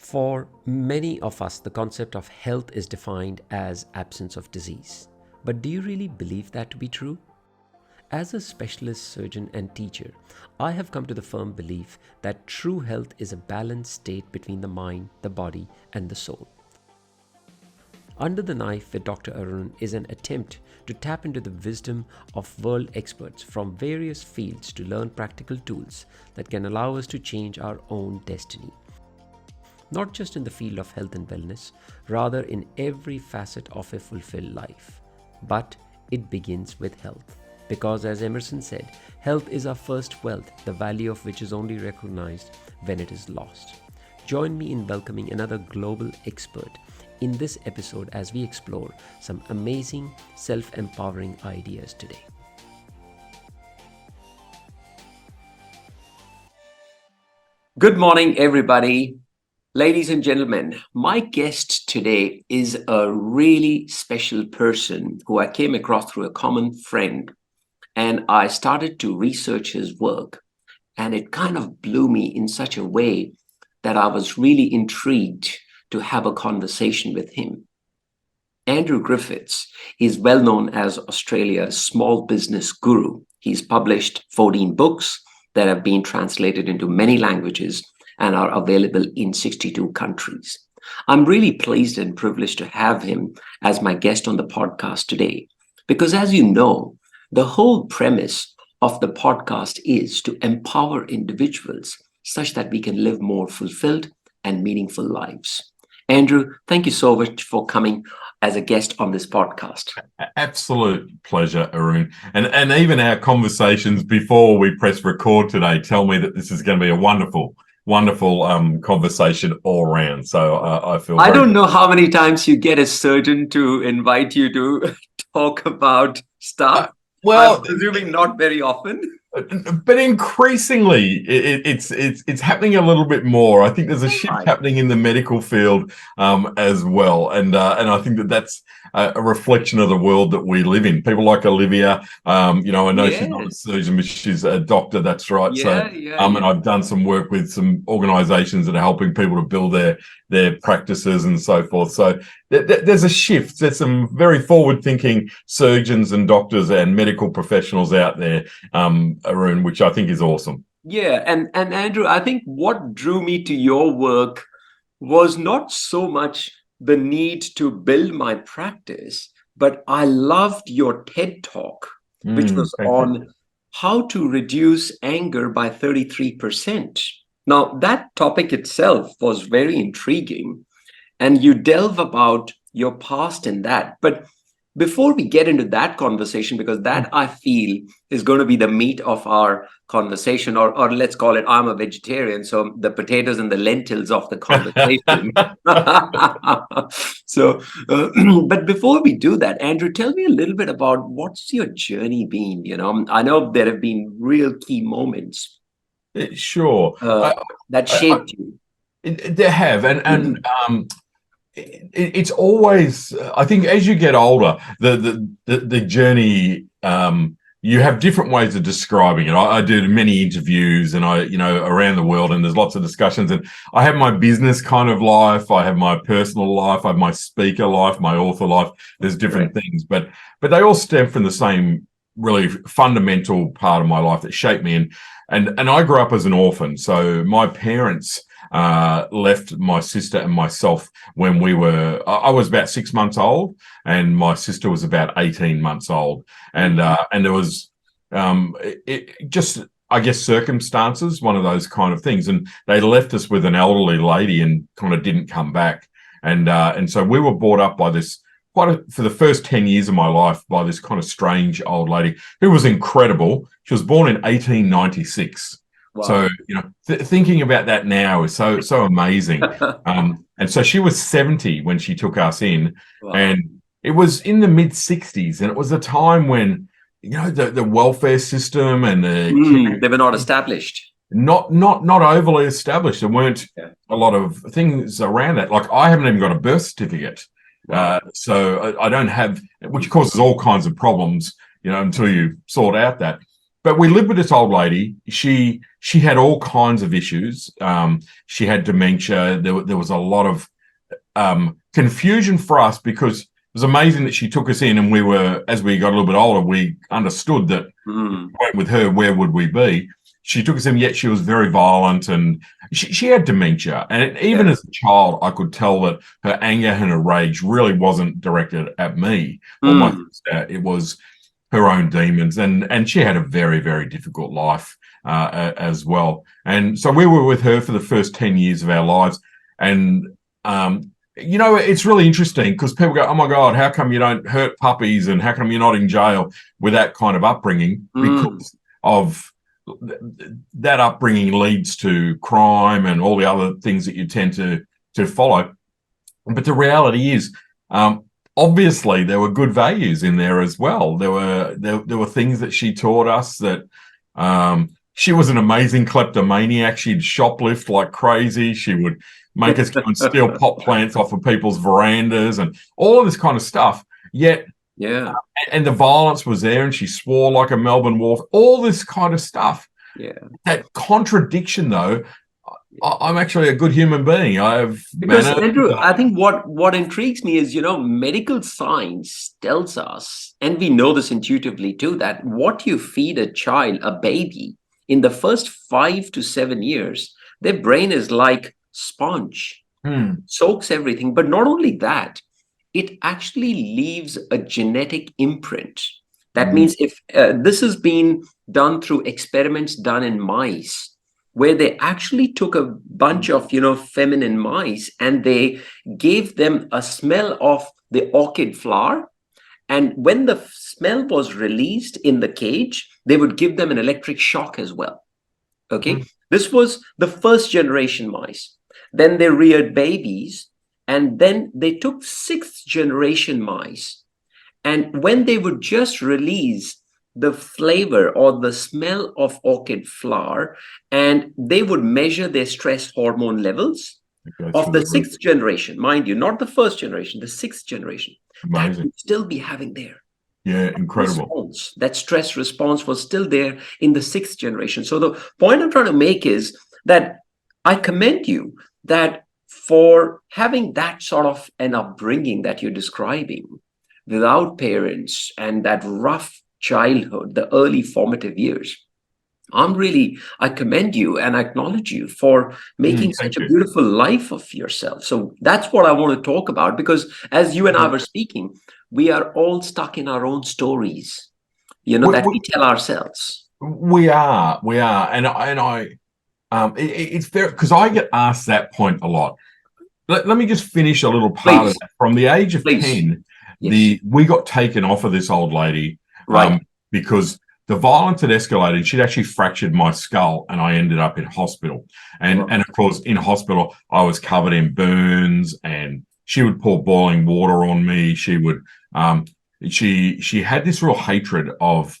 For many of us, the concept of health is defined as absence of disease. But do you really believe that to be true? As a specialist surgeon and teacher, I have come to the firm belief that true health is a balanced state between the mind, the body, and the soul. Under the Knife with Dr. Arun is an attempt to tap into the wisdom of world experts from various fields to learn practical tools that can allow us to change our own destiny. Not just in the field of health and wellness, rather in every facet of a fulfilled life. But it begins with health. Because as Emerson said, health is our first wealth, the value of which is only recognized when it is lost. Join me in welcoming another global expert in this episode as we explore some amazing self-empowering ideas today. Good morning, everybody. Ladies and gentlemen, my guest today is a really special person who I came across through a common friend, and I started to research his work, and it kind of blew me in such a way that I was really intrigued to have a conversation with him. Andrew Griffiths is well known as Australia's small business guru. He's published 14 books that have been translated into many languages and are available in 62 countries. I'm really pleased and privileged to have him as my guest on the podcast today, because as you know, the whole premise of the podcast is to empower individuals such that we can live more fulfilled and meaningful lives. Andrew, thank you so much for coming as a guest on this podcast. Absolute pleasure, Arun. And even our conversations before we press record today tell me that this is going to be a wonderful conversation all around. So I feel I don't know how many times you get a surgeon to invite you to talk about stuff. Well, I'm presuming not very often. But increasingly, it's happening a little bit more. I think there's a shift happening in the medical field as well, and I think that's a reflection of the world that we live in. People like Olivia, I know she's not a surgeon, but she's a doctor. That's right. And I've done some work with some organisations that are helping people to build their practices and so forth. So there's a shift. There's some very forward-thinking surgeons and doctors and medical professionals out there, Arun, which I think is awesome. Yeah, and Andrew, I think what drew me to your work was not so much the need to build my practice, but I loved your TED Talk, which was on how to reduce anger by 33%. Now, that topic itself was very intriguing, and you delve about your past in that. But before we get into that conversation, because that I feel is going to be the meat of our conversation, or let's call it, I'm a vegetarian, so the potatoes and the lentils of the conversation. But before we do that, Andrew, tell me a little bit about what's your journey been? I know there have been real key moments. Sure. That shaped you. There have, and it's always, I think, as you get older, the journey, you have different ways of describing it. I did many interviews and around the world, and there's lots of discussions, and I have my business kind of life, I have my personal life, I have my speaker life, my author life. There's different things, but they all stem from the same really fundamental part of my life that shaped me. And I grew up as an orphan. So my parents left my sister and myself when I was about 6 months old, and my sister was about 18 months old. And there was just, I guess, circumstances, one of those kind of things. And they left us with an elderly lady and kind of didn't come back. And so we were brought up by this, for the first 10 years of my life, by this kind of strange old lady who was incredible. She was born in 1896. Wow. So, thinking about that now is so amazing. And so she was 70 when she took us in. Wow. And it was in the mid 60s. And it was a time when, the welfare system and they were not established. Not overly established. There weren't a lot of things around that. Like, I haven't even got a birth certificate. So I don't have, which causes all kinds of problems, until you sort out that. but we lived with this old lady. She had all kinds of issues. She had dementia. There was a lot of confusion for us, because it was amazing that she took us in, and we were, as we got a little bit older, we understood that if we went with her, where would we be? She took us in, yet she was very violent, and she had dementia. And even as a child, I could tell that her anger and her rage really wasn't directed at me or my sister. It was her own demons. And she had a very, very difficult life as well. And so we were with her for the first 10 years of our lives. And, you know, it's really interesting, because people go, oh, my God, how come you don't hurt puppies, and how come you're not in jail with that kind of upbringing? Because of that upbringing leads to crime and all the other things that you tend to follow. But the reality is, obviously, there were good values in there as well. There were things that she taught us, that she was an amazing kleptomaniac. She'd shoplift like crazy. She would make us go and steal pot plants off of people's verandas and all of this kind of stuff. Yet, and the violence was there, and she swore like a Melbourne wolf, all this kind of stuff. That contradiction, though, I'm actually a good human being. Because Andrew, I think what intrigues me is, you know, medical science tells us, and we know this intuitively too, that what you feed a child, a baby, in the first 5 to 7 years, their brain is like sponge, soaks everything. But not only that, it actually leaves a genetic imprint. That means if this has been done through experiments done in mice, where they actually took a bunch of, you know, feminine mice, and they gave them a smell of the orchid flower. And when the smell was released in the cage, they would give them an electric shock as well. Okay. This was the first generation mice. Then they reared babies, and then they took 6th generation mice. And when they would just release the flavor or the smell of orchid flower, and they would measure their stress hormone levels of the 6th generation, mind you, not the 1st generation, the 6th generation. Amazing. That would still be having there. Yeah, incredible. Response. That stress response was still there in the 6th generation. So the point I'm trying to make is that I commend you that for having that sort of an upbringing that you're describing, without parents, and that rough childhood, the early formative years. I commend you and acknowledge you for making such a beautiful life of yourself. So that's what I want to talk about, because as you and I were speaking, we are all stuck in our own stories, you know, that we tell ourselves. We are. And it's very, because I get asked that point a lot. Let me just finish a little part of that. From the age of 10, we got taken off of this old lady, because the violence had escalated. She'd actually fractured my skull, and I ended up in hospital. And of course, in hospital, I was covered in burns, and she would pour boiling water on me. She would, she had this real hatred of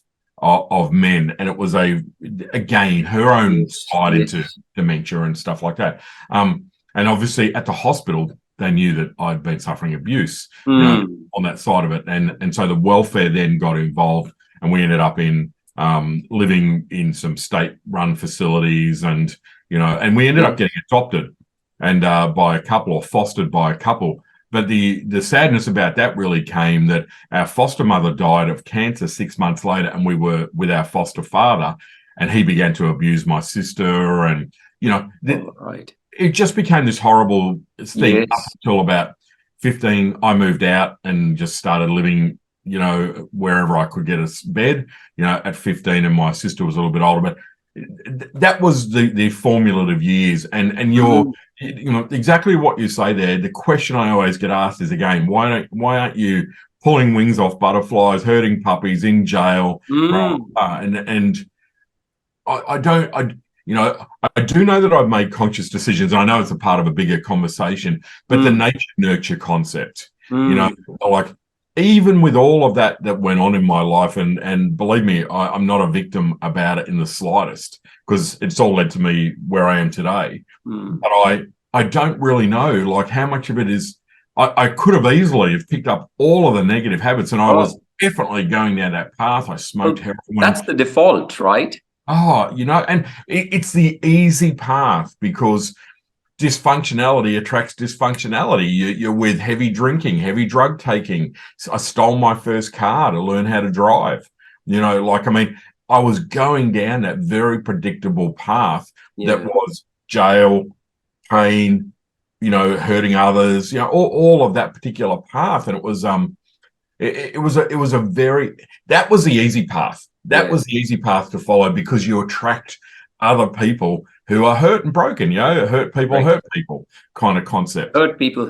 men, and it was again her own side into dementia and stuff like that. And obviously, at the hospital, they knew that I'd been suffering abuse, you know, on that side of it, and so the welfare then got involved, and we ended up in living in some state-run facilities, and you know, and we ended up getting adopted, and by a couple, or fostered by a couple. But the sadness about that really came that our foster mother died of cancer 6 months later, and we were with our foster father, and he began to abuse my sister, and you know, it just became this horrible thing up until about 15. I moved out and just started living, you know, wherever I could get a bed, you know, at 15, and my sister was a little bit older. But that was the formative years, and you're, you know, exactly what you say there. The question I always get asked is, again, why aren't you pulling wings off butterflies, hurting puppies, in jail? And I don't. You know, I do know that I've made conscious decisions, and I know it's a part of a bigger conversation, but the nature-nurture concept, you know, like, even with all of that went on in my life, and believe me, I'm not a victim about it in the slightest, because it's all led to me where I am today. But I don't really know, like, how much of it is, I could have easily have picked up all of the negative habits, and I was definitely going down that path. I smoked heroin. That's the default, right? Oh, and it's the easy path because dysfunctionality attracts dysfunctionality. You're with heavy drinking, heavy drug taking. So I stole my first car to learn how to drive. I was going down that very predictable path that was jail, pain, hurting others, all of that particular path. And it was that was the easy path. That was the easy path to follow because you attract other people who are hurt and broken, hurt people kind of concept. Hurt people.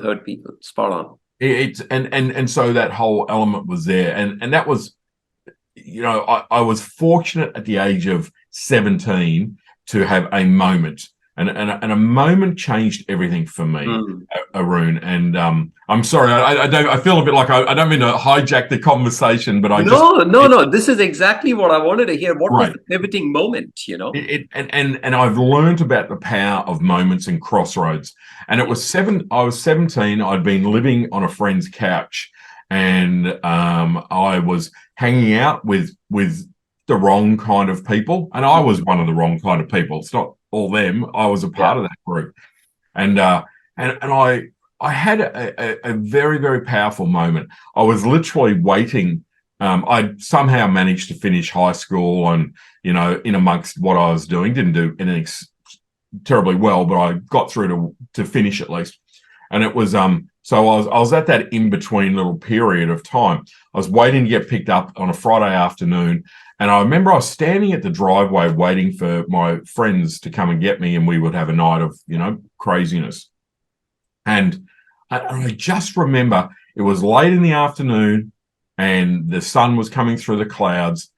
Spot on. And so that whole element was there. And that was, I was fortunate at the age of 17 to have a moment. And a moment changed everything for me, Arun. And I'm sorry, I feel a bit like I don't mean to hijack the conversation, but No. This is exactly what I wanted to hear. What was the pivoting moment? And I've learned about the power of moments and crossroads. And I was 17. I'd been living on a friend's couch, and I was hanging out with the wrong kind of people, and I was one of the wrong kind of people. It's not all them. I was a part of that group, and I had a very, very powerful moment. I was literally waiting. I somehow managed to finish high school, and in amongst what I was doing, didn't do anything terribly well, but I got through to finish at least. And it was so I was at that in between little period of time. I was waiting to get picked up on a Friday afternoon. And I remember I was standing at the driveway waiting for my friends to come and get me, and we would have a night of, craziness. And I just remember it was late in the afternoon and the sun was coming through the clouds.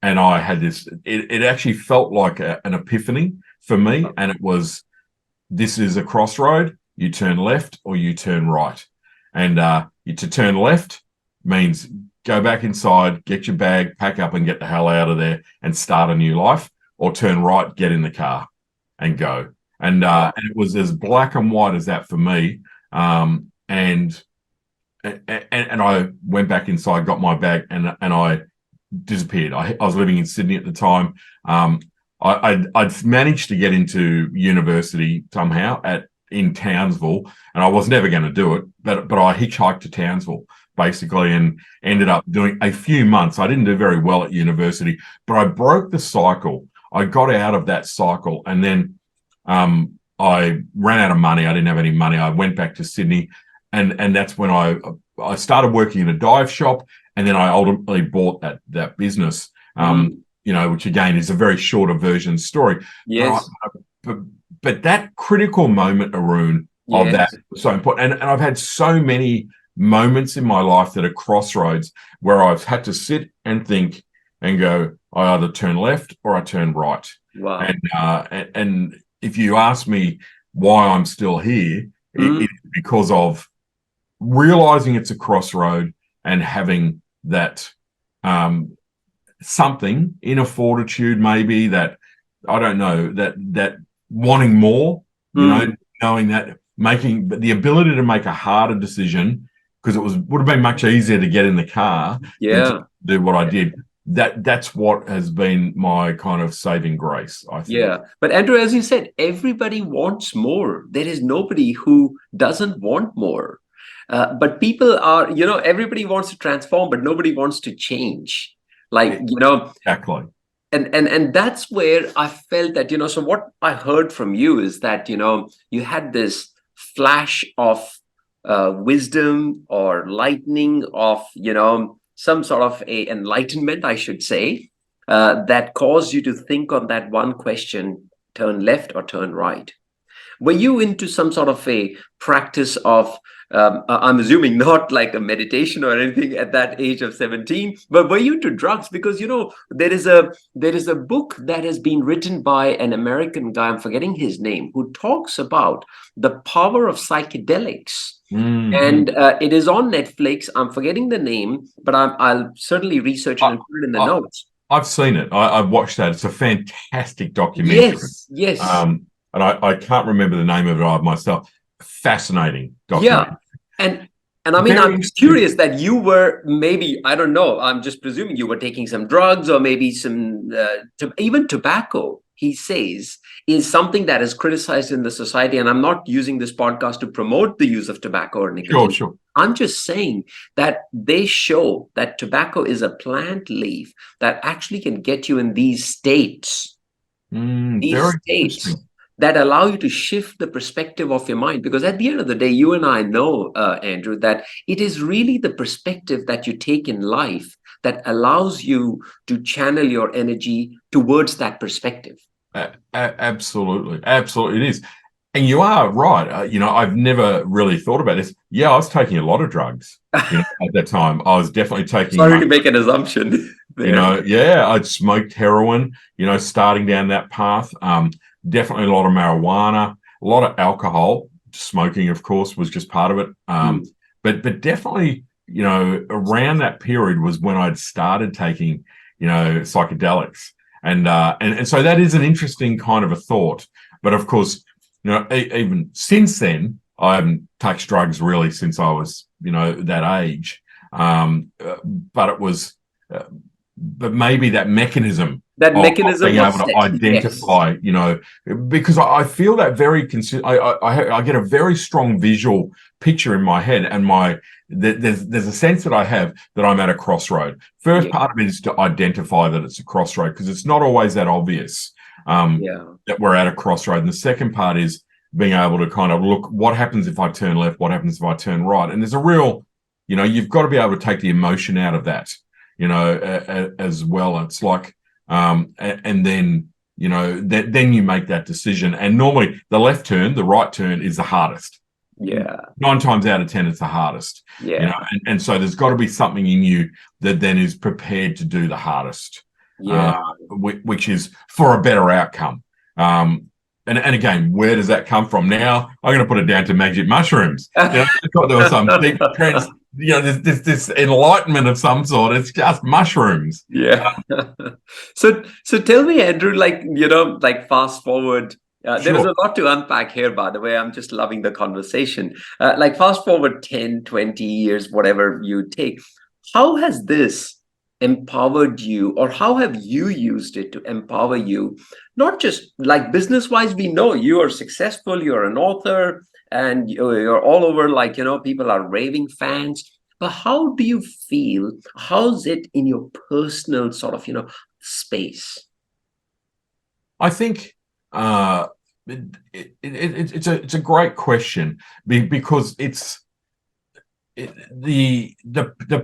And I had it actually felt like an epiphany for me. And it was, this is a crossroad. You turn left or you turn right. And to turn left means go back inside, get your bag, pack up and get the hell out of there and start a new life, or turn right, get in the car and go. And it was as black and white as that for me. And I went back inside, got my bag, and I disappeared. I was living in Sydney at the time. I'd managed to get into university somehow in Townsville, and I was never going to do it, but I hitchhiked to Townsville basically and ended up doing a few months. I didn't do very well at university, but I broke the cycle. I got out of that cycle, and then I ran out of money. I didn't have any money. I went back to Sydney, and that's when I started working in a dive shop, and then I ultimately bought that business, which again is a very shorter version story. Yes. But that critical moment, Arun, of that was so important. And I've had so many moments in my life that are crossroads where I've had to sit and think and go, I either turn left or I turn right. Wow. And if you ask me why I'm still here, it's because of realizing it's a crossroad and having that something, inner fortitude, maybe, that, I don't know, that wanting more, knowing that, making the ability to make a harder decision, because would have been much easier to get in the car than to do what I did. That's what has been my kind of saving grace, I think. Yeah. But Andrew, as you said, everybody wants more. There is nobody who doesn't want more. But people are, everybody wants to transform, but nobody wants to change. Exactly. And that's where I felt that, so what I heard from you is that, you had this flash of wisdom or lightning of, some sort of a enlightenment, I should say, that caused you to think on that one question, turn left or turn right. Were you into some sort of a practice of, I'm assuming not like a meditation or anything at that age of 17, but were you into drugs? Because, there is a book that has been written by an American guy, I'm forgetting his name, who talks about the power of psychedelics. And it is on Netflix. I'm forgetting the name, but I'll certainly research it and put it in the notes. I've seen it. I've watched that. It's a fantastic documentary. Yes. And I can't remember the name of it myself. Fascinating documentary. Yeah. And I mean, Very I'm interesting. curious that you were maybe, I don't know, I'm just presuming you were taking some drugs or maybe some, even tobacco, he says, is something that is criticized in the society. And I'm not using this podcast to promote the use of tobacco or Sure, nicotine. sure. I'm just saying that they show that tobacco is a plant leaf that actually can get you in these states. These Very states interesting. that allow you to shift the perspective of your mind, because at the end of the day, you and I know, Andrew, that it is really the perspective that you take in life that allows you to channel your energy towards that perspective. Absolutely, absolutely, it is. And you are right. I've never really thought about this. Yeah, I was taking a lot of drugs. At that time, I was definitely taking Sorry to make an assumption there. Yeah, I'd smoked heroin, starting down that path. Definitely a lot of marijuana, a lot of alcohol. Smoking, of course, was just part of it. But definitely, around that period was when I'd started taking, psychedelics. And so that is an interesting kind of a thought. But of course, even since then, I haven't touched drugs really since I was, that age. But it was, but maybe that mechanism of Mechanism being able was to set. identify, because I feel that very I get a very strong visual picture in my head, and there's a sense that I have that I'm at a crossroad. First part of it is to identify that it's a crossroad, because it's not always that obvious that we're at a crossroad. And the second part is being able to kind of look, what happens if I turn left? What happens if I turn right? And there's a real, you've got to be able to take the emotion out of that, as well. It's like, and then, then you make that decision. And normally the left turn, the right turn is the hardest. 9 times out of 10, it's the hardest. And so there's got to be something in you that then is prepared to do the hardest, which is for a better outcome. And again, where does that come from? Now I'm going to put it down to magic mushrooms. I thought there was some deep this enlightenment of some sort. It's just mushrooms. So tell me, Andrew, like fast forward. There is a lot to unpack here, by the way. I'm just loving the conversation. Like fast forward 10, 20 years, whatever you take. How has this empowered you, or how have you used it to empower you? Not just like business-wise, we know you are successful, you're an author, and you're all over, people are raving fans. But how do you feel? How's it in your personal sort of, space? I think it's a great question, because the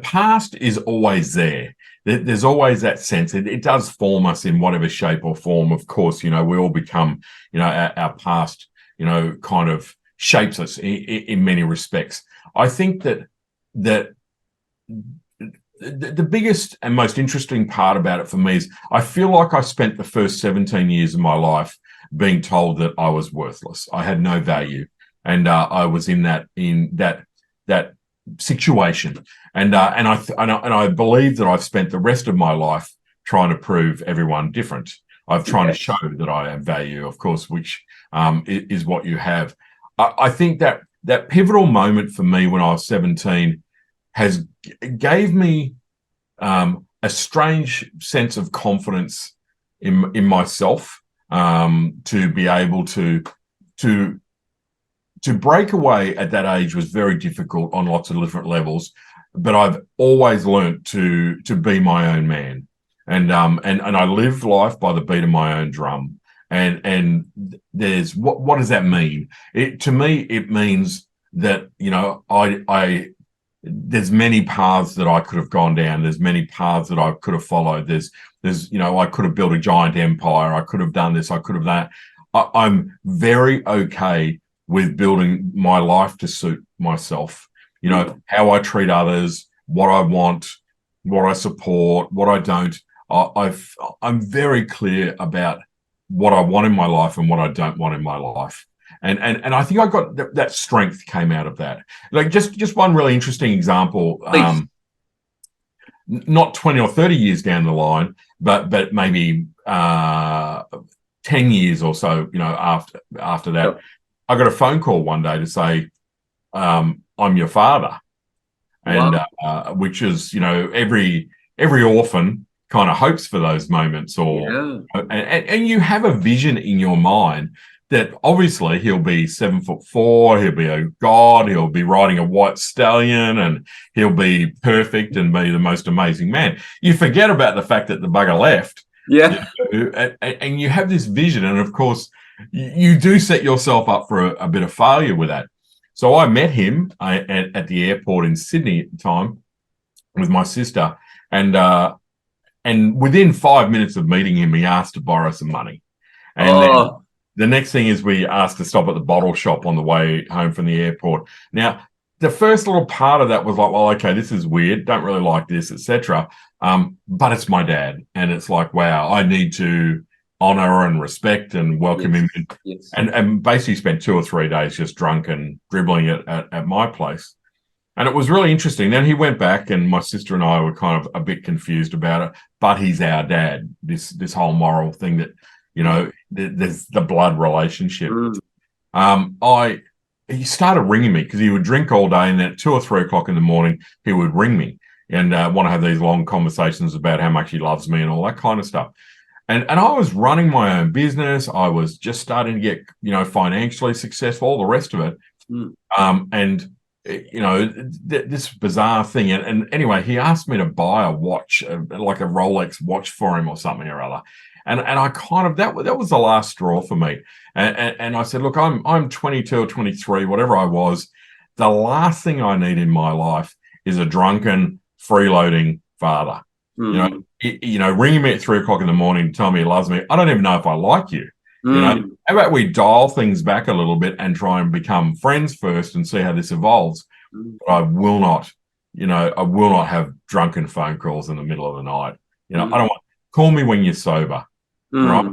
past is always there. There's always that sense. It does form us in whatever shape or form. Of course, we all become, our past, kind of shapes us in many respects. I think that the biggest and most interesting part about it for me is I feel like I spent the first 17 years of my life being told that I was worthless. I had no value, and I was in that situation, and I believe that I've spent the rest of my life trying to prove everyone different. I've trying to show that I have value, of course, which is what you have. I think that pivotal moment for me when I was 17 gave me a strange sense of confidence in myself, to be able to break away at that age was very difficult on lots of different levels, but I've always learned to be my own man, and I live life by the beat of my own drum. And there's what does that mean? To me, it means that I there's many paths that I could have gone down. There's many paths that I could have followed. There's I could have built a giant empire. I could have done this. I could have that. I'm very okay with building my life to suit myself. How I treat others, what I want, what I support, what I don't. I'm very clear about what I want in my life and what I don't want in my life. And I think I got that strength came out of that. Like just one really interesting example, not 20 or 30 years down the line, but maybe 10 years or so, after that, I got a phone call one day to say, I'm your father. and which is, you know, every orphan kind of hopes for those moments, or and you have a vision in your mind that obviously he'll be 7'4", he'll be a god, he'll be riding a white stallion, and he'll be perfect and be the most amazing man. You forget about the fact that the bugger left. Yeah. You know, and you have this vision, and of course you do set yourself up for a bit of failure with that. So I met him at the airport in Sydney at the time with my sister, and within 5 minutes of meeting him, he asked to borrow some money. And then the next thing is we asked to stop at the bottle shop on the way home from the airport. Now, the first little part of that was like, well, okay, this is weird, don't really like this, etc. But it's my dad, and it's like, wow, I need to honor and respect and welcome him in. And basically spent 2 or 3 days just drunk and dribbling it at my place. And it was really interesting. Then he went back, and my sister and I were kind of a bit confused about it, but he's our dad, this whole moral thing that, you know, there's the blood relationship. He started ringing me because he would drink all day, and then at 2 or 3 o'clock in the morning, he would ring me and want to have these long conversations about how much he loves me and all that kind of stuff. And I was running my own business. I was just starting to get, you know, financially successful, all the rest of it. And, you know, this bizarre thing. And anyway, he asked me to buy a watch, like a Rolex watch for him or something or other. And I kind of, that was the last straw for me. And I said, look, I'm 22 or 23, whatever I was. The last thing I need in my life is a drunken, freeloading father. You know, ringing me at 3 o'clock in the morning, telling me he loves me. I don't even know if I like you. You know, how about we dial things back a little bit and try and become friends first and see how this evolves? But I will not, you know, I will not have drunken phone calls in the middle of the night. You know, I don't want, call me when you're sober. Right?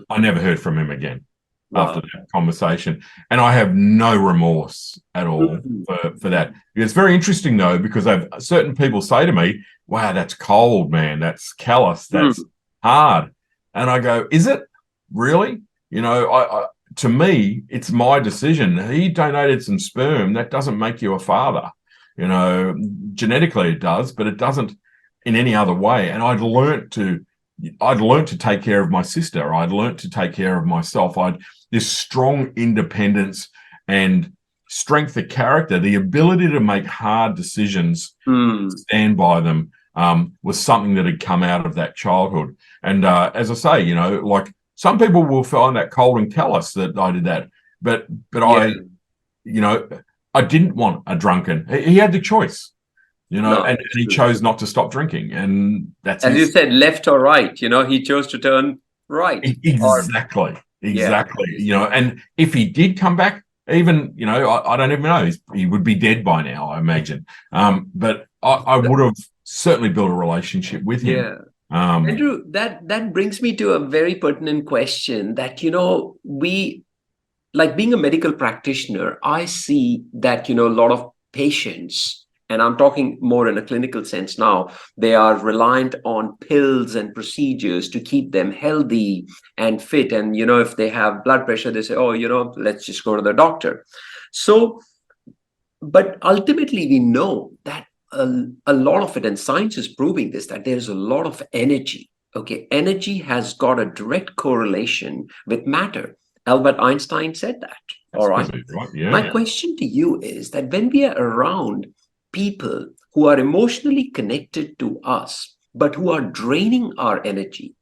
I never heard from him again after that conversation. And I have no remorse at all for that. It's very interesting, though, because certain people say to me, wow, that's cold, man. That's callous. That's hard. And I go, is it really? You know, to me, it's my decision. He donated some sperm. That doesn't make you a father. You know, genetically it does, but it doesn't in any other way. And I'd learnt to take care of my sister. I'd learnt to take care of myself. This strong independence and strength of character, the ability to make hard decisions, stand by them, was something that had come out of that childhood. And as I say, you know, like some people will find that cold and callous that I did that, but I, you know, I didn't want a drunken. He had the choice. You know, and he chose not to stop drinking, and that's as you said, left or right. You know, he chose to turn right. Exactly. You know, and if he did come back, even, you know, I don't even know, he would be dead by now, I imagine. But I would have certainly built a relationship with him. Andrew, that brings me to a very pertinent question that, you know, like being a medical practitioner, I see that, you know, a lot of patients, and I'm talking more in a clinical sense now, they are reliant on pills and procedures to keep them healthy and fit. And, you know, if they have blood pressure, they say, oh, you know, let's just go to the doctor. So, but ultimately we know that a lot of it, and science is proving this, that there's a lot of energy. Okay, energy has got a direct correlation with matter. Albert Einstein said that. All right. My question to you is that when we are around people who are emotionally connected to us, but who are draining our energy,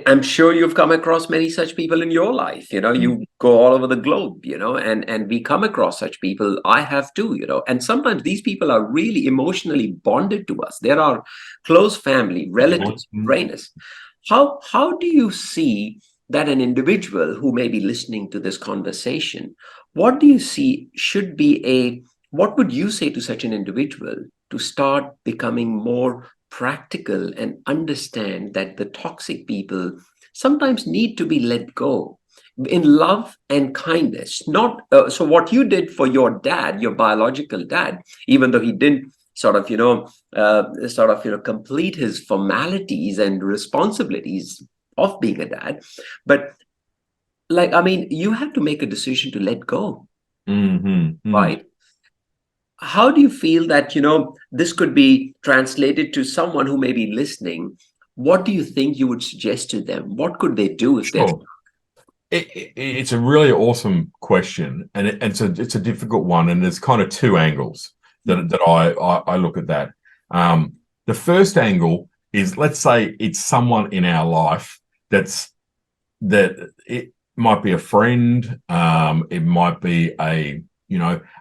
I'm sure you've come across many such people in your life. You know, you go all over the globe, you know, and we come across such people. I have too, you know, and sometimes these people are really emotionally bonded to us. They're our close family, relatives, drain us. How do you see that an individual who may be listening to this conversation, what do you see should be what would you say to such an individual to start becoming more practical and understand that the toxic people sometimes need to be let go in love and kindness? Not so what you did for your dad, your biological dad, even though he didn't complete his formalities and responsibilities of being a dad, but like, I mean, you have to make a decision to let go, right? how do you feel that, this could be translated to someone who may be listening? What do you think you would suggest to them? What could they do if they're... Sure. It's a really awesome question, and it's a difficult one, and there's kind of two angles that I look at that. The first angle is, let's say it's someone in our life that it might be a friend, it might be an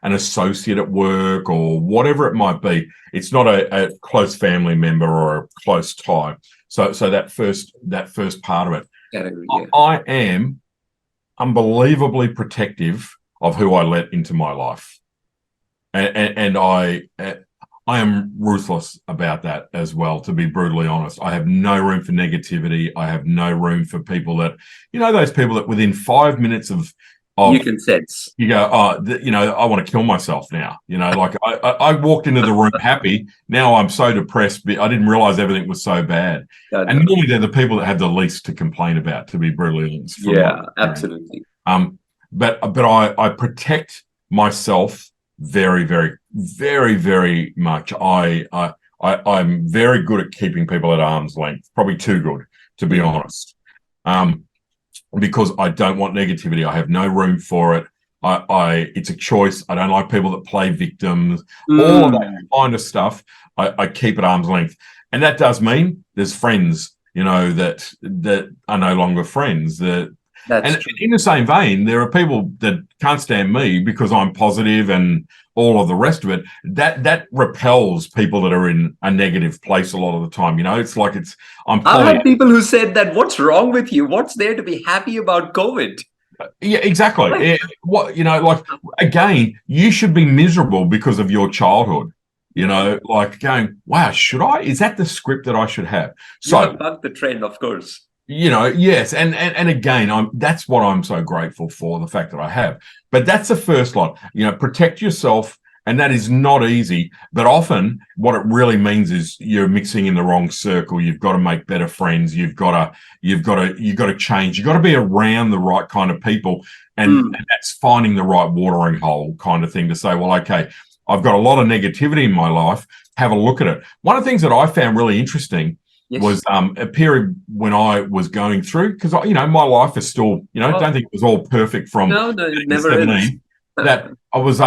associate at work, or whatever it might be. It's not a close family member or a close tie. So that first part of it. Category, yeah. I am unbelievably protective of who I let into my life, and I am ruthless about that as well, to be brutally honest. I have no room for negativity. I have no room for people that, those people that within 5 minutes of you can sense, you go, I want to kill myself now. Like I walked into the room happy. Now I'm so depressed. I didn't realize everything was so bad. And normally they're the people that have the least to complain about, to be brutally honest. Yeah, absolutely. But I protect myself very, very, very, very much. I'm very good at keeping people at arm's length, probably too good, to be honest. Because I don't want negativity. I have no room for it. It's a choice. I don't like people that play victims. All of that kind of stuff, I keep at arm's length. And that does mean there's friends, that are no longer friends. And in the same vein, there are people that can't stand me because I'm positive and all of the rest of it. That repels people that are in a negative place a lot of the time. It's like I've had people who said that, what's wrong with you? What's there to be happy about COVID? Yeah, exactly. Again, you should be miserable because of your childhood. Like going, wow, should I? Is that the script that I should have? So buck the trend, of course. Yes, and again, that's what I'm so grateful for, the fact that I have. But that's the first lot. Protect yourself, and that is not easy. But often, what it really means is you're mixing in the wrong circle. You've got to make better friends. You've got to change. You've got to be around the right kind of people, and that's finding the right watering hole kind of thing to say, well, okay, I've got a lot of negativity in my life. Have a look at it. One of the things that I found really interesting was a period when I was going through, because my life is still, don't think it was all perfect from it never 17. is. That I was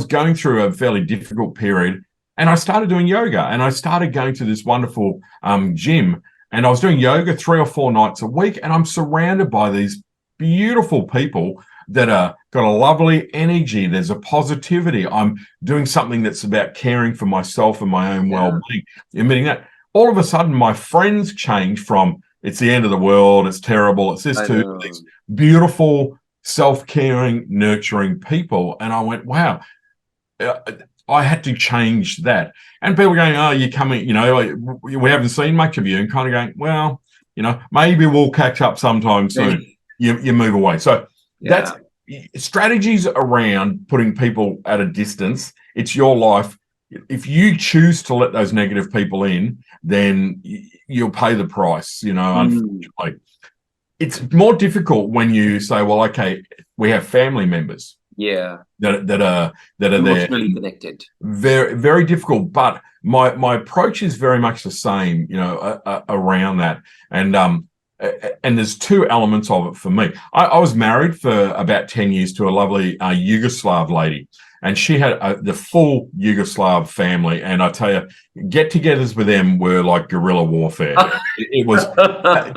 going through a fairly difficult period, and I started doing yoga, and I started going to this wonderful gym, and I was doing yoga 3 or 4 nights a week, and I'm surrounded by these beautiful people that are got a lovely energy. There's a positivity. I'm doing something that's about caring for myself and my own well-being. Admitting that. All of a sudden, my friends change from it's the end of the world, it's terrible, it's this to these beautiful, self-caring, nurturing people. And I went, wow, I had to change that. And people going, oh, you're coming, we haven't seen much of you, and kind of going, well, maybe we'll catch up sometime soon. You move away. So that's strategies around putting people at a distance. It's your life. If you choose to let those negative people in, then you'll pay the price, unfortunately. It's more difficult when you say, well, okay, we have family members that are emotionally connected. Very, very difficult. But my approach is very much the same, around that. And there's 2 elements of it for me. I was married for about 10 years to a lovely Yugoslav lady, and she had the full Yugoslav family. And I tell you, get-togethers with them were like guerrilla warfare. It was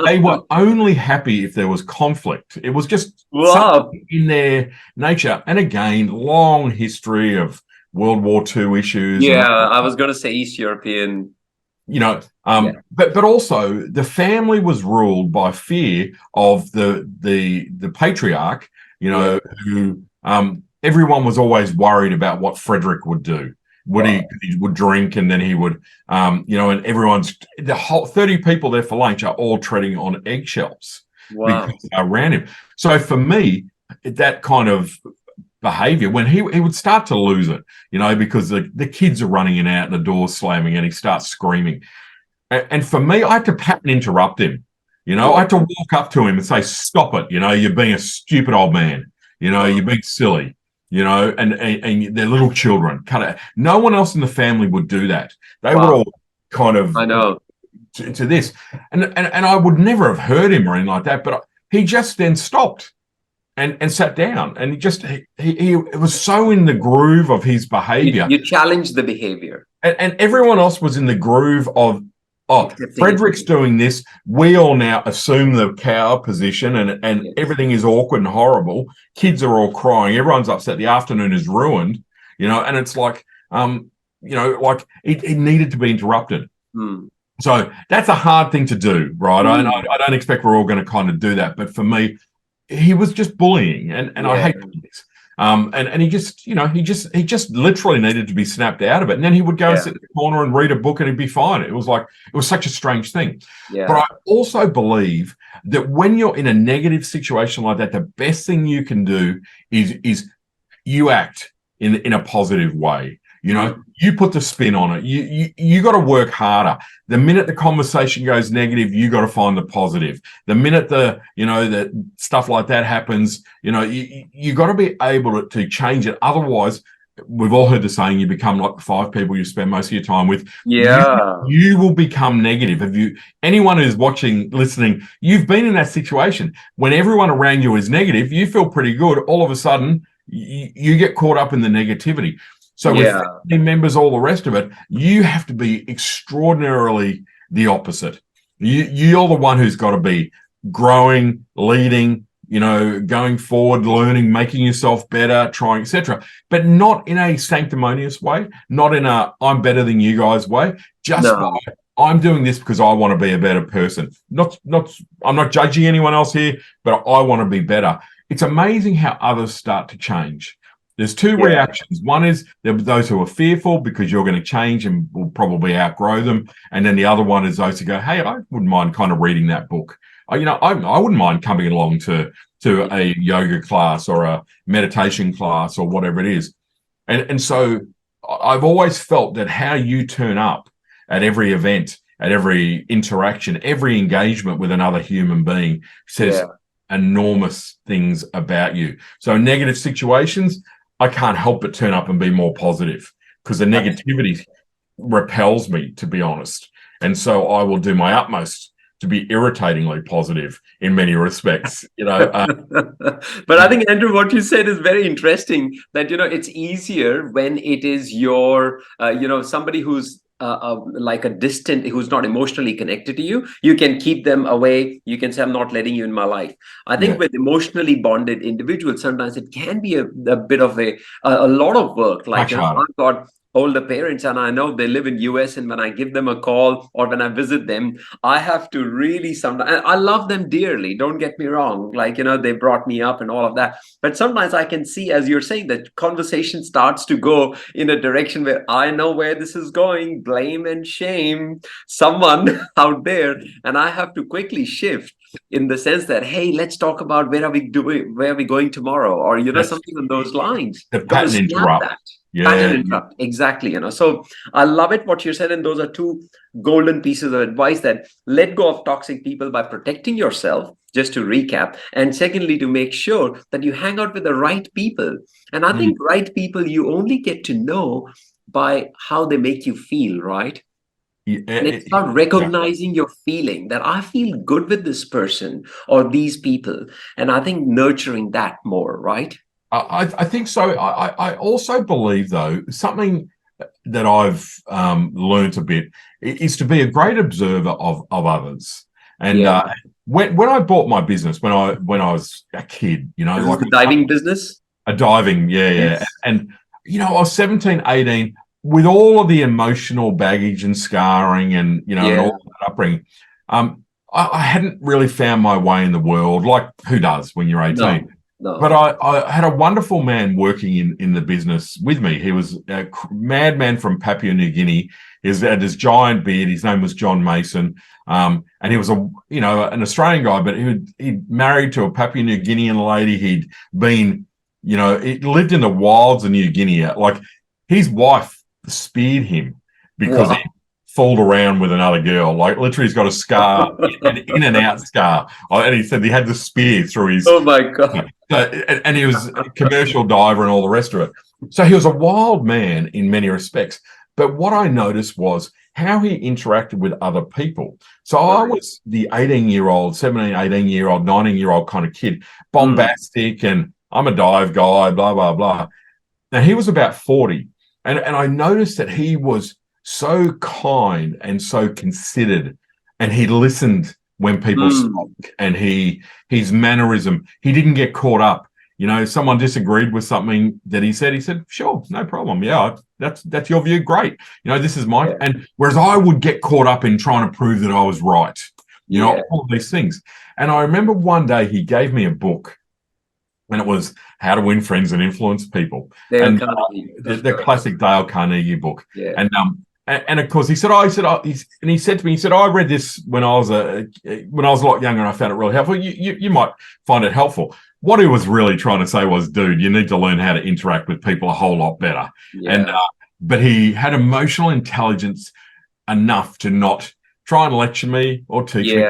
they were only happy if there was conflict. It was just something in their nature. And again, long history of World War II issues. I was going to say East European. But also the family was ruled by fear of the patriarch, who everyone was always worried about what Frederick would do. He would drink, and then he would, and the whole 30 people there for lunch are all treading on eggshells because around him. So for me, that kind of behavior, when he would start to lose it, because the kids are running in and out and the door's slamming and he starts screaming. And for me, I had to pat and interrupt him. I had to walk up to him and say, stop it. You're being a stupid old man. You're being silly. and their little children cut it. No one else in the family would do that. They would Wow. all kind of I know. to this, and I would never have heard him or anything like that, but he just then stopped and sat down, and he was so in the groove of his behavior. You challenge the behavior. And everyone else was in the groove of, Frederick's doing this. We all now assume the cow position, and yes. Everything is awkward and horrible. Kids are all crying. Everyone's upset. The afternoon is ruined, and it's like, like it needed to be interrupted. So that's a hard thing to do, right? I don't expect we're all going to kind of do that. But for me, he was just bullying, and I hate this. And he just, he just literally needed to be snapped out of it. And then he would go and sit in the corner and read a book and he'd be fine. It was such a strange thing. Yeah. But I also believe that when you're in a negative situation like that, the best thing you can do is you act in a positive way. You put the spin on it. You got to work harder. The minute the conversation goes negative, you got to find the positive. The minute the stuff like that happens, you got to be able to change it. Otherwise, we've all heard the saying, you become like the 5 people you spend most of your time with. Yeah. You will become negative. Anyone who's watching, listening, you've been in that situation. When everyone around you is negative, you feel pretty good. All of a sudden, you get caught up in the negativity. So with family members, all the rest of it, you have to be extraordinarily the opposite. You're the one who's got to be growing, leading, going forward, learning, making yourself better, trying, etc. But not in a sanctimonious way, not in a I'm better than you guys way. I'm doing this because I want to be a better person. I'm not judging anyone else here, but I want to be better. It's amazing how others start to change. There's 2 reactions. One is those who are fearful because you're going to change and will probably outgrow them. And then the other one is those who go, hey, I wouldn't mind kind of reading that book. I wouldn't mind coming along to a yoga class or a meditation class or whatever it is. And so I've always felt that how you turn up at every event, at every interaction, every engagement with another human being says enormous things about you. So in negative situations, I can't help but turn up and be more positive because the negativity repels me, to be honest. And so I will do my utmost to be irritatingly positive in many respects, But I think, Andrew, what you said is very interesting, that, it's easier when it is your, somebody who's like a distant, who's not emotionally connected to you. You can keep them away. You can say, I'm not letting you in my life. I think with emotionally bonded individuals, sometimes it can be a bit of a lot of work. Like, I've got older parents, and I know they live in US, and when I give them a call or when I visit them, I have to really sometimes, I love them dearly, don't get me wrong, like, they brought me up and all of that, but sometimes I can see, as you're saying, that conversation starts to go in a direction where I know where this is going, blame and shame someone out there, and I have to quickly shift in the sense that, hey, let's talk about where are we going tomorrow, or something on those lines. The pattern interrupt. Pattern interrupt, exactly. So I love it what you said, and those are 2 golden pieces of advice: that let go of toxic people by protecting yourself, just to recap, and secondly, to make sure that you hang out with the right people. And I think right people you only get to know by how they make you feel, right? And it's about recognizing your feeling that I feel good with this person or these people, and I think nurturing that more, right? I think so. I also believe, though, something that I've learned a bit is to be a great observer of others. And when I bought my business, when I was a kid, like a diving business, yes. And I was 17, 18, with all of the emotional baggage and scarring, and and all that upbringing. I hadn't really found my way in the world, like who does when you're 18. No. But I had a wonderful man working in the business with me. He was a madman from Papua New Guinea. He had this giant beard. His name was John Mason. And he was an Australian guy, but he'd married to a Papua New Guinean lady. He'd been, he lived in the wilds of New Guinea. Like, his wife speared him because he fooled around with another girl. Like, literally, he's got a scar, an in and out scar. And he said he had the spear through his. Oh my God. So, and he was a commercial diver and all the rest of it. So he was a wild man in many respects. But what I noticed was how he interacted with other people. So I was the 18-year-old, 17, 18-year-old, 19-year-old kind of kid, bombastic, and I'm a dive guy, blah, blah, blah. Now, he was about 40. And I noticed that he was so kind and so considered, and he listened when people spoke, and his mannerism, he didn't get caught up. You know, someone disagreed with something that he said, sure, no problem. Yeah, that's your view. Great. You know, this is mine. And whereas I would get caught up in trying to prove that I was right, you know, all of these things. And I remember one day he gave me a book, and it was How to Win Friends and Influence People. The classic Dale Carnegie book. Yeah. And of course he said, he said to me, I read this when I was a lot younger, and I found it really helpful. You might find it helpful. What he was really trying to say was, dude, you need to learn how to interact with people a whole lot better. Yeah. But he had emotional intelligence enough to not try and lecture me or teach me.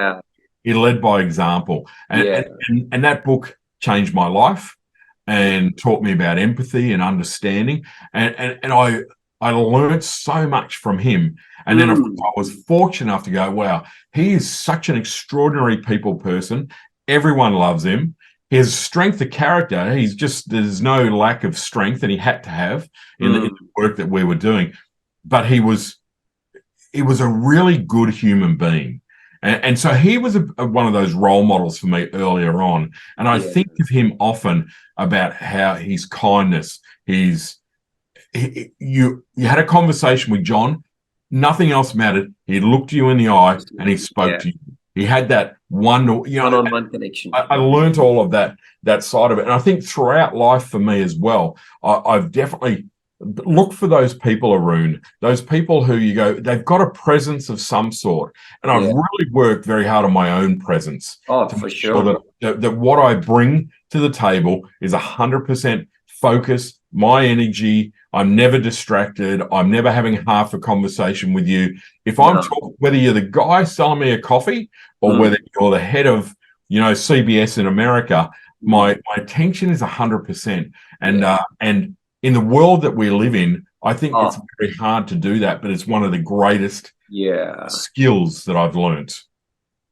He led by example. And that book changed my life and taught me about empathy and understanding. And I learned so much from him. And then I was fortunate enough to go, wow, he is such an extraordinary people person. Everyone loves him. He has strength of character. There's no lack of strength that he had to have in the work that we were doing. But he was a really good human being. And so he was one of those role models for me earlier on. And I think of him often about how his kindness, you had a conversation with John, nothing else mattered. He looked you in the eye and he spoke to you. He had that one-on-one connection. I learned all of that side of it. And I think throughout life for me as well, I've definitely looked for those people, Arun, those people who you go, they've got a presence of some sort. And I've really worked very hard on my own presence. For sure. That what I bring to the table is 100% focus, my energy. I'm never distracted. I'm never having half a conversation with you. If I'm talking, whether you're the guy selling me a coffee or whether you're the head of, CBS in America, my attention is 100%. And in the world that we live in, I think it's very hard to do that, but it's one of the greatest skills that I've learned.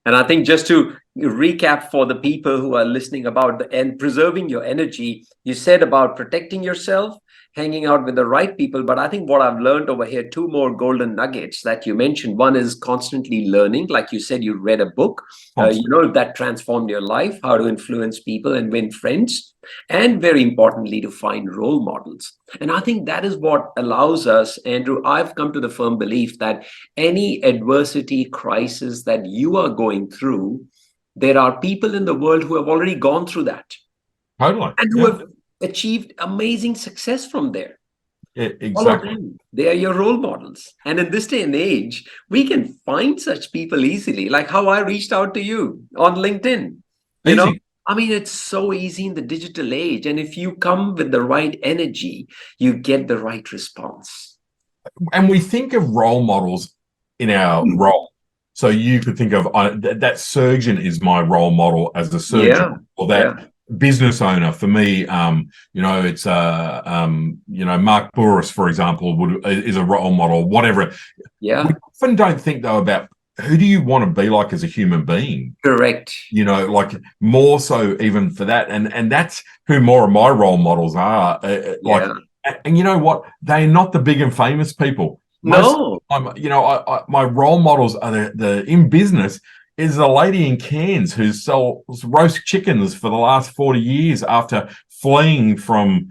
And I think just to recap for the people who are listening about and preserving your energy, you said about protecting yourself, hanging out with the right people. But I think what I've learned over here, two more golden nuggets that you mentioned. One is constantly learning. Like you said, you read a book, that transformed your life, how to influence people and win friends. And very importantly, to find role models. And I think that is what allows us, Andrew, I've come to the firm belief that any adversity, crisis that you are going through, there are people in the world who have already gone through that. Totally. And who have achieved amazing success from there. Exactly. They are your role models. And in this day and age, we can find such people easily, like how I reached out to you on LinkedIn. It's so easy in the digital age. And if you come with the right energy, you get the right response. And we think of role models in our role. So you could think of that surgeon is my role model as a surgeon, or that business owner. For me, it's Mark Bouris, for example, is a role model. Whatever. Yeah. We often don't think though about who do you want to be like as a human being. Correct. Like more so even for that, and that's who more of my role models are. And you know what? They're not the big and famous people. My role models are the in business is a lady in Cairns who sells roast chickens for the last 40 years after fleeing from,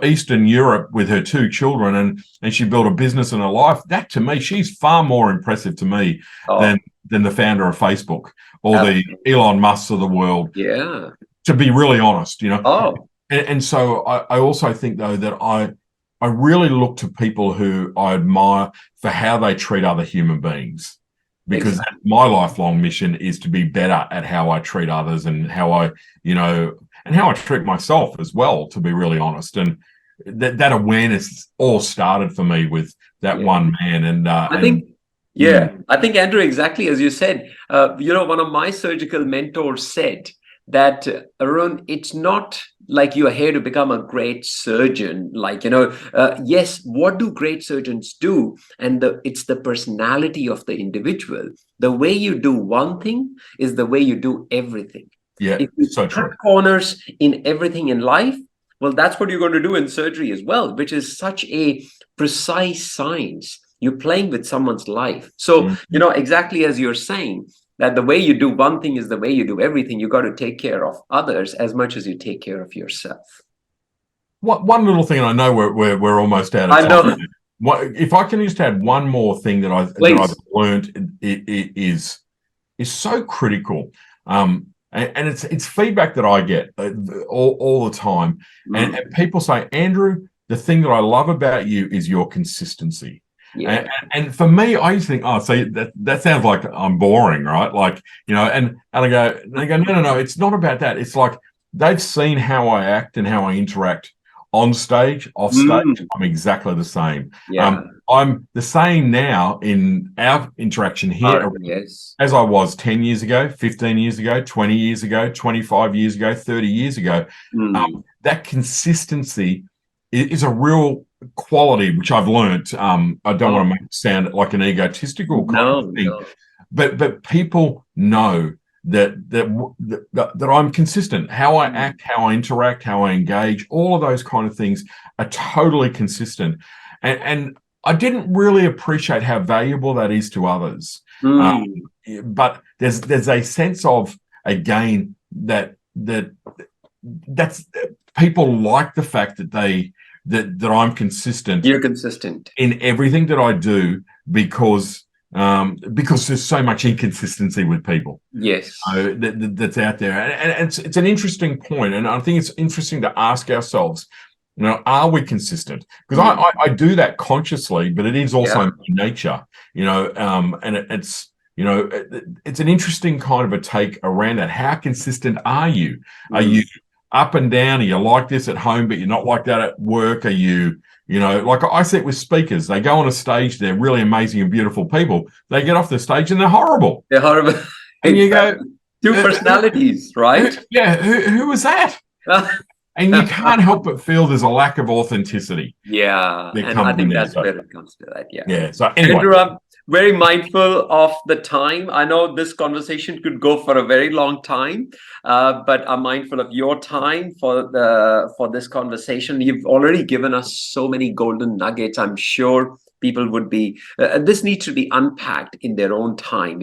Eastern Europe with her 2 children, and she built a business in her life. That to me, she's far more impressive to me than the founder of Facebook or the Elon Musks of the world. Yeah. To be really honest, And so I also think though that I really look to people who I admire for how they treat other human beings, because my lifelong mission is to be better at how I treat others and how I treat myself as well, to be really honest. And that awareness all started for me with that one man. And I think, Andrew, exactly as you said, one of my surgical mentors said that, Arun, it's not like you are here to become a great surgeon. Like, yes, what do great surgeons do? And it's the personality of the individual. The way you do one thing is the way you do everything. Yeah, If you so cut true. corners in everything in life, well, that's what you're going to do in surgery as well, which is such a precise science. You're playing with someone's life. So, Mhm. exactly as you're saying, that the way you do one thing is the way you do everything. You got to take care of others as much as you take care of yourself. One little thing, and I know we're almost out of I time. know. If I can just add one more thing that I've Please. learned, it is so critical. And it's feedback that I get all the time. And people say, Andrew, the thing that I love about you is your consistency. Yeah. And for me, I used to think, oh, see, that sounds like I'm boring, right? Like, and they go, no, it's not about that. It's like they've seen how I act and how I interact on stage, off stage. I'm exactly the same. Yeah. I'm the same now in our interaction here Yes. as I was 10 years ago, 15 years ago, 20 years ago, 25 years ago, 30 years ago. That consistency is a real quality, which I've learned. I don't want to make it sound like an egotistical kind of thing, but people know that I'm consistent. How I act, how I interact, how I engage, all of those kind of things are totally consistent. And I didn't really appreciate how valuable that is to others. But there's a sense of, again, that's people like the fact that I'm consistent. You're consistent in everything that I do because there's so much inconsistency with people. Yes. That's out there, and it's an interesting point, and I think it's interesting to ask ourselves, are we consistent? Because I do that consciously, but it is also my nature, and it's an interesting kind of a take around that. How consistent are you? Are you up and down? Are you like this at home, but you're not like that at work? Are you, like I see it with speakers. They go on a stage, they're really amazing and beautiful people. They get off the stage and they're horrible. They're horrible. And you go, two personalities, right? Who was that? And you can't help but feel there's a lack of authenticity. Yeah, and I think that's where it comes to that. Yeah. So anyway, Andrew, I'm very mindful of the time. I know this conversation could go for a very long time, but I'm mindful of your time for this conversation. You've already given us so many golden nuggets. I'm sure people would be. This needs to be unpacked in their own time.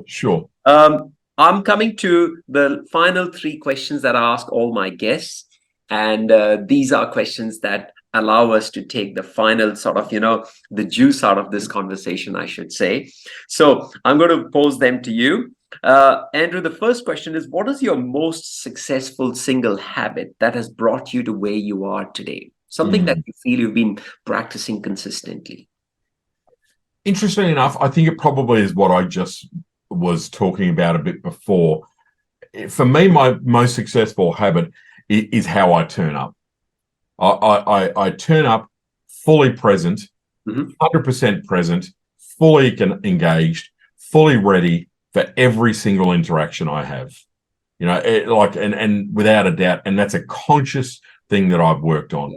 Sure. I'm coming to the final three questions that I ask all my guests. And these are questions that allow us to take the final sort of, the juice out of this conversation, I should say. So I'm going to pose them to you. Andrew, the first question is, what is your most successful single habit that has brought you to where you are today? Something that you feel you've been practicing consistently. Interestingly enough, I think it probably is what I just was talking about a bit before. For me, my most successful habit is how I turn up. I turn up fully present, 100% present, fully engaged, fully ready for every single interaction I have. And without a doubt, and that's a conscious thing that I've worked on.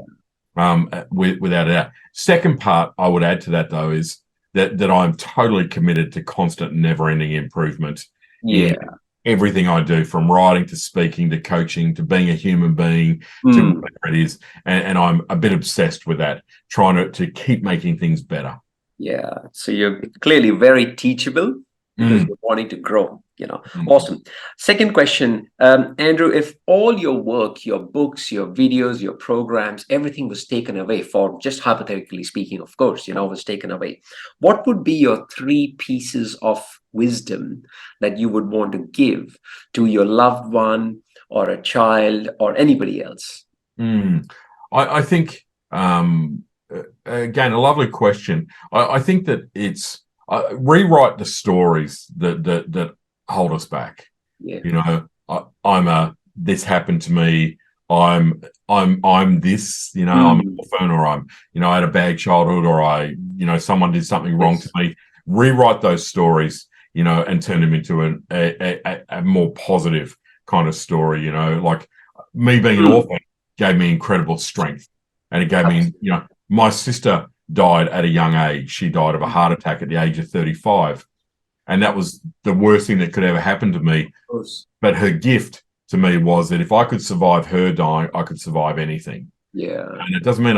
Without a doubt. Second part I would add to that, though, is that I'm totally committed to constant, never-ending improvement. In everything I do, from writing to speaking to coaching to being a human being to whatever it is. And I'm a bit obsessed with that, trying to keep making things better. Yeah. So you're clearly very teachable because you're wanting to grow, Awesome. Second question, Andrew, if all your work, your books, your videos, your programs, everything was taken away, for just hypothetically speaking, of course, was taken away, what would be your three pieces of wisdom that you would want to give to your loved one or a child or anybody else? I think, again, a lovely question. I think that it's rewrite the stories that hold us back. This happened to me. I'm this, I'm an orphan, or I had a bad childhood, or someone did something wrong to me. Rewrite those stories, and turn them into a more positive kind of story, you know, like me being an orphan gave me incredible strength. And it gave me, you know, my sister died at a young age. She died of a heart attack at the age of 35. And that was the worst thing that could ever happen to me. But her gift to me was that if I could survive her dying, I could survive anything. Yeah. And it doesn't mean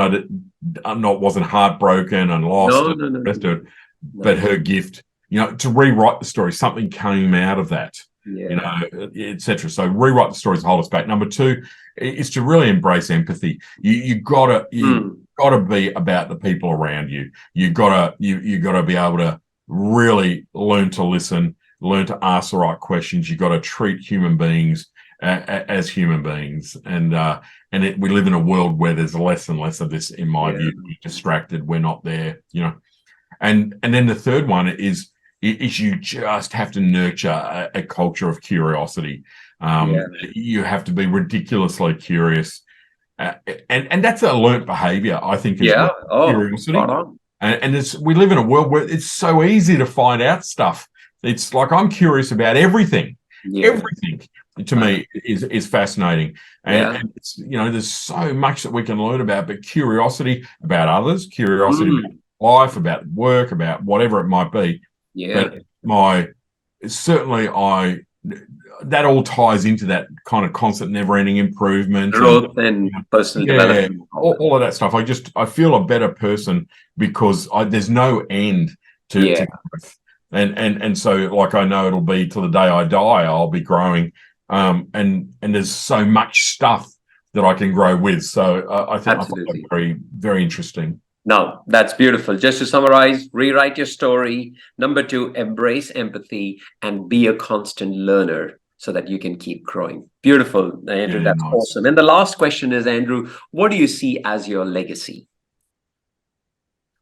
I wasn't heartbroken and lost and the rest of it. But her gift, you know, to rewrite the story, something came out of that, you know, etc. So rewrite the story to hold us back. Number two is to really embrace empathy. You gotta be about the people around you. You gotta be able to really learn to listen, learn to ask the right questions. You got to treat human beings as human beings, and we live in a world where there's less and less of this, in my view. We're distracted, we're not there, you know. And then the third one is you just have to nurture a culture of curiosity. You have to be ridiculously curious, and that's a learnt behavior, I think. Curiosity. And we live in a world where it's so easy to find out stuff. It's like I'm curious about everything. Everything to me is fascinating, and it's, you know, there's so much that we can learn about. But curiosity about others, curiosity about life, about work, about whatever it might be. But that all ties into that kind of constant, never-ending improvement, growth, and personal development. All of that stuff. I feel a better person because there's no end to growth. And so, like, I know it'll be till the day I die, I'll be growing. And there's so much stuff that I can grow with. So I find that very, very interesting. No, that's beautiful. Just to summarize, rewrite your story. Number two, embrace empathy and be a constant learner so that you can keep growing. Beautiful, Andrew. That's awesome. And the last question is, Andrew, what do you see as your legacy?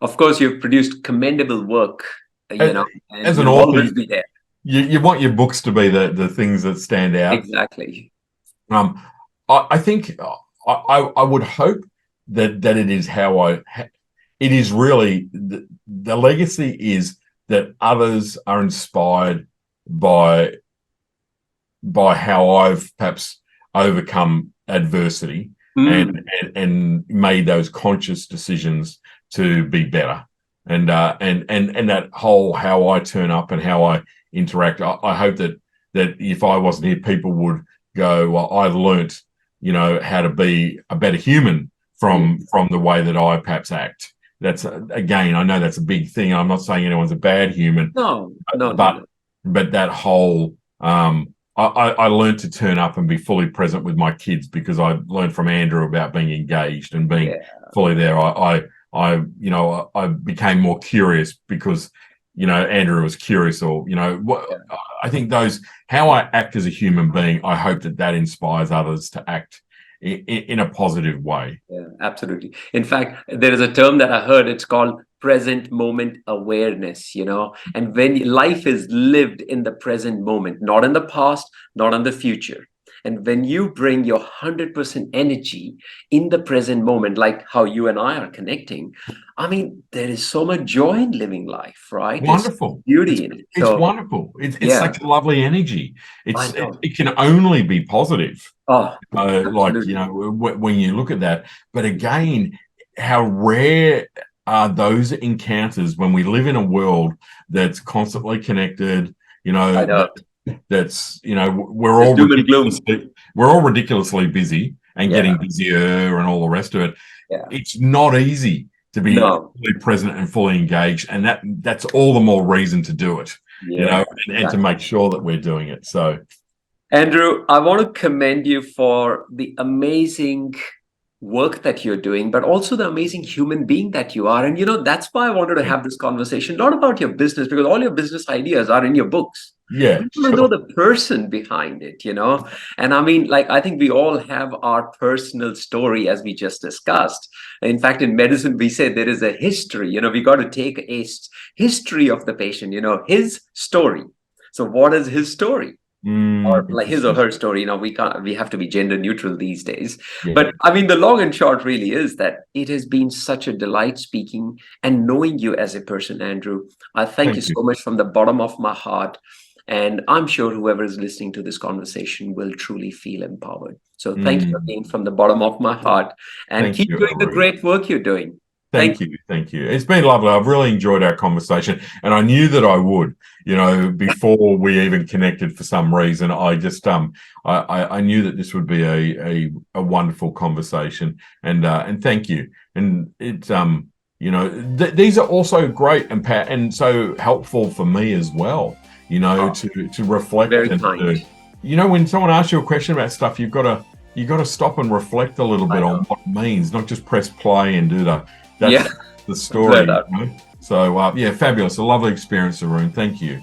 Of course, you've produced commendable work, you know, and as an author, always be there. You want your books to be the things that stand out. Exactly. I think I would hope that it is how it is really the legacy is that others are inspired by how I've perhaps overcome adversity and made those conscious decisions to be better, and that whole how I turn up and how I interact. I hope that if I wasn't here, people would go, well, I've learnt, you know, how to be a better human from the way that I perhaps act. That's again, I know that's a big thing. I'm not saying anyone's a bad human. But that whole I learned to turn up and be fully present with my kids because I learned from Andrew about being engaged and being fully there. I became more curious because, you know, Andrew was curious, or, you know, I think how I act as a human being, I hope that inspires others to act in a positive way. Yeah, absolutely. In fact, there is a term that I heard, it's called present moment awareness, you know, and when life is lived in the present moment, not in the past, not in the future. And when you bring your 100% energy in the present moment, like how you and I are connecting, I mean, there is so much joy in living life, right? Wonderful. Beauty in it. It's wonderful. It's such a lovely energy. It can only be positive. Like, you know, when you look at that. But again, how rare are those encounters when we live in a world that's constantly connected, you know, that's, you know, we're all ridiculously busy and getting busier and all the rest of it. It's not easy to be fully present and fully engaged, and that's all the more reason to do it, you know, and to make sure that we're doing it. So, Andrew, I want to commend you for the amazing work that you're doing, but also the amazing human being that you are. And, you know, that's why I wanted to have this conversation, not about your business, because all your business ideas are in your books. Yeah, you want to know the person behind it, you know. And I mean, like, I think we all have our personal story, as we just discussed. In fact, in medicine, we say there is a history, you know, we got to take a history of the patient, you know, his story. So what is his story? Or like his or her story, you know, we have to be gender neutral these days. But I mean, the long and short really is that it has been such a delight speaking and knowing you as a person, Andrew. I thank you so much from the bottom of my heart. And I'm sure whoever is listening to this conversation will truly feel empowered. So thank you again from the bottom of my heart, and keep doing the great work you're doing. Thank you. It's been lovely. I've really enjoyed our conversation, and I knew that I would, before we even connected for some reason. I just I knew that this would be a wonderful conversation, and thank you. And it's these are also great and so helpful for me as well, to reflect. Very kind. When someone asks you a question about stuff, you've got to stop and reflect a little bit on what it means, not just press play and do that's the story. So yeah, fabulous. A lovely experience, Arun. Thank you.